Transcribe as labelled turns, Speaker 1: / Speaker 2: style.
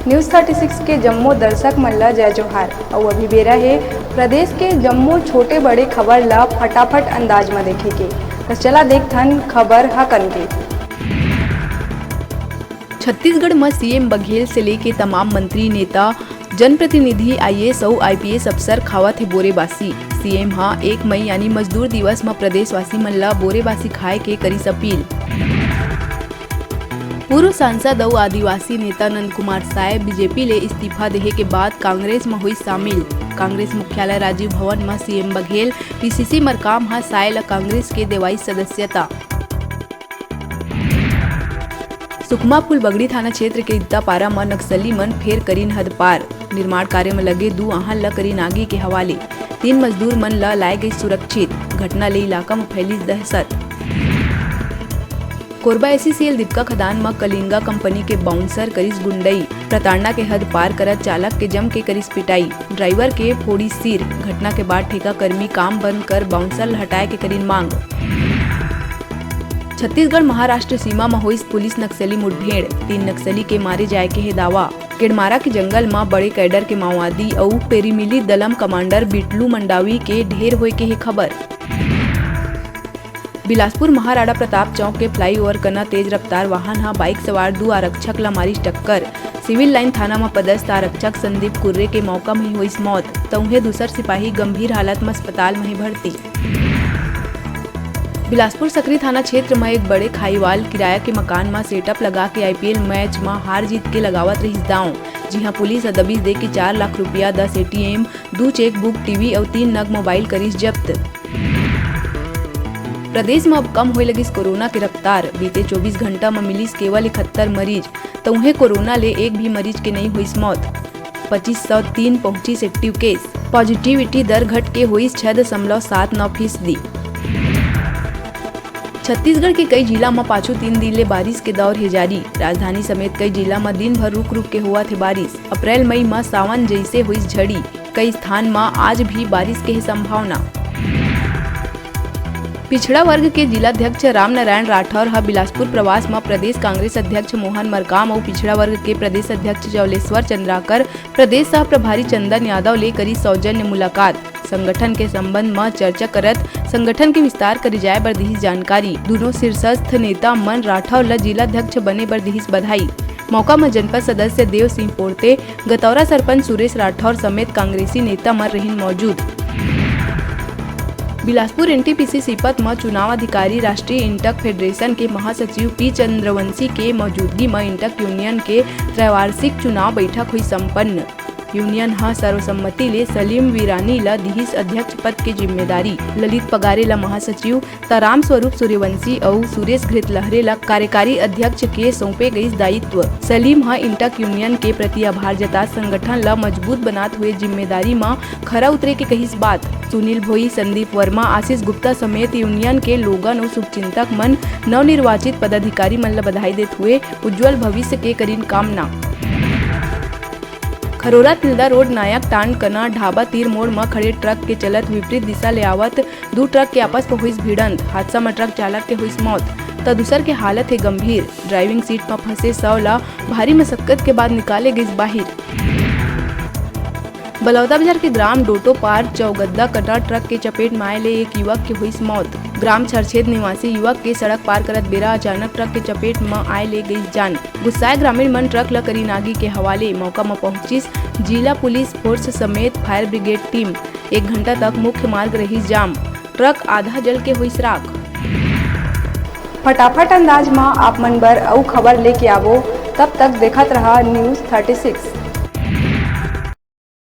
Speaker 1: News 36 के जम्मू दर्शक मन ला जय जोहार। और अभी बेरा है प्रदेश के जम्मू छोटे बड़े खबर ला फटाफट अंदाज में देखे के। तो चला देखथन खबर हकन के।
Speaker 2: छत्तीसगढ़ में सीएम बघेल से लेके तमाम मंत्री, नेता, जनप्रतिनिधि, आईएएस और आईपीएस अफसर खावत है बोरेबासी। सीएम 1 मई यानी मजदूर दिवस में प्रदेशवासी मन ला बोरेबासी खाए के करीस अपील। पूर्व सांसद और आदिवासी नेता नंद कुमार साय बीजेपी ले इस्तीफा देहे के बाद कांग्रेस में हुई शामिल। कांग्रेस मुख्यालय राजीव भवन में सीएम बघेल पीसीसी मरकाम साय ला कांग्रेस के देवाई सदस्यता। सुकमा फूलबगड़ी थाना क्षेत्र के इत्तापारा में नक्सली मन फेर करीन हद पार। निर्माण कार्य में लगे 2 वाहन ला करीन आगी के हवाले। 3 मजदूर मन ला लाए गई सुरक्षित। घटना ले इलाका में फैली दहशत। कोरबा एसीसीएल दीपका खदान में कलिंगा कंपनी के बाउंसर करीस गुंडई। प्रताड़ना के हद पार करत चालक के जम के करीस पिटाई। ड्राइवर के फोड़ी सिर। घटना के बाद ठेका कर्मी काम बंद कर बाउंसर हटाए के करीन मांग। छत्तीसगढ़ महाराष्ट्र सीमा में हुई पुलिस नक्सली मुठभेड़। 3 नक्सली के मारे जाए के है दावा। केडमारा के जंगल में बड़े कैडर के माओवादी और पेरीमिली दलम कमांडर बिटलू मंडावी के ढेर होए के है खबर। बिलासपुर महाराणा प्रताप चौक के फ्लाईओवर कना तेज रफ्तार वाहन बाइक सवार 2 आरक्षक ला मारी टक्कर। सिविल लाइन थाना में पदस्थ आरक्षक संदीप कुर्रे के मौका में हुई मौत। तो उन्हें दूसर सिपाही गंभीर हालत में अस्पताल में ही भर्ती। बिलासपुर सकरी थाना क्षेत्र में एक बड़े खाईवाल किराया के मकान में सेटअप लगा के आईपीएल मैच में हार जीत के लगावत रही दांव। जी हाँ, पुलिस दबिश दे के 4 लाख रुपया, 10 ATM, 2 चेकबुक, टीवी और 3 नग मोबाइल करीस जब्त। प्रदेश में अब कम होए लगी कोरोना की रफ्तार। बीते 24 घंटा में मिलीस केवल 71 मरीज। तो उन्हें कोरोना ले एक भी मरीज के नहीं हुई मौत। 2503 पहुंची एक्टिव केस। पॉजिटिविटी दर घट के हुई 6.79%। छत्तीसगढ़ के कई जिला में पाछू 3 दिन ले बारिश के दौर है जारी। राजधानी समेत कई जिला में दिन भर रुक रुक के हुआ थे बारिश। अप्रैल मई में सावन जैसे हुई झड़ी। कई स्थान में आज भी बारिश के संभावना। पिछड़ा वर्ग के जिलाध्यक्ष रामनारायण राठौर बिलासपुर प्रवास में प्रदेश कांग्रेस अध्यक्ष मोहन मरकाम और पिछड़ा वर्ग के प्रदेश अध्यक्ष जवलेश्वर चंद्राकर, प्रदेश सह प्रभारी चंदन यादव ले करी सौजन्य मुलाकात। संगठन के संबंध में चर्चा करत संगठन के विस्तार करी जाए बर दिहिस जानकारी। दोनों शीर्षस्थ नेता मन राठौर ला जिलाध्यक्ष बने बर दिहिस बधाई। मौका में जनपद सदस्य देव सिंह पोर्ते, गतौरा सरपंच सुरेश राठौर समेत कांग्रेसी नेता मन रहीन मौजूद। बिलासपुर एनटीपीसी सीपत में चुनाव अधिकारी राष्ट्रीय इंटक फेडरेशन के महासचिव पी चंद्रवंशी के मौजूदगी में इंटक यूनियन के त्रैवार्षिक चुनाव बैठक हुई संपन्न। यूनियन सर्वसम्मति ले सलीम वीरानी ला दिहिस अध्यक्ष पद की जिम्मेदारी। ललित पगारे ला महासचिव, राम स्वरूप सूर्यवंशी और सुरेश घृतलहरे ला कार्यकारी अध्यक्ष के सौंपे गई दायित्व। सलीम इंटक यूनियन के प्रति आभार जता संगठन ला मजबूत बनाते हुए जिम्मेदारी में खरा उतरे के कहिस बात। सुनील भोई, संदीप वर्मा, आशीष गुप्ता समेत यूनियन के लोगन और शुभचिंतक मन नवनिर्वाचित पदाधिकारी मन ला बधाई देते हुए उज्जवल भविष्य के करीन कामना। खरोरा तिल्दा रोड नायक टांड कना ढाबा तीर मोड़ में खड़े ट्रक के चलत विपरीत दिशा ले आवत 2 ट्रक के आपस में हुई भिड़ंत। हादसा में ट्रक चालक के हुई मौत। तो दूसर के हालत है गंभीर। ड्राइविंग सीट में फंसे 100 ला भारी मशक्कत के बाद निकाले गई बाहर। बलौदा बाजार के ग्राम डोटो पार चौगद्दा कटा ट्रक के चपेट में आए ले एक युवक की हुई मौत। ग्राम छरछेद निवासी युवक के सड़क पार करत बेरा अचानक ट्रक के चपेट में आए ले गई जान। गुस्साए ग्रामीण मन ट्रक ला करीन आगी के हवाले। मौका में पहुंचिस जिला पुलिस फोर्स समेत फायर ब्रिगेड टीम। 1 घंटा तक मुख्य मार्ग रही जाम। ट्रक आधा जल के हुई राख।
Speaker 1: फटाफट अंदाज में आप मन बर अउ खबर लेके आवो। तब तक देखत रहा न्यूज़ 36।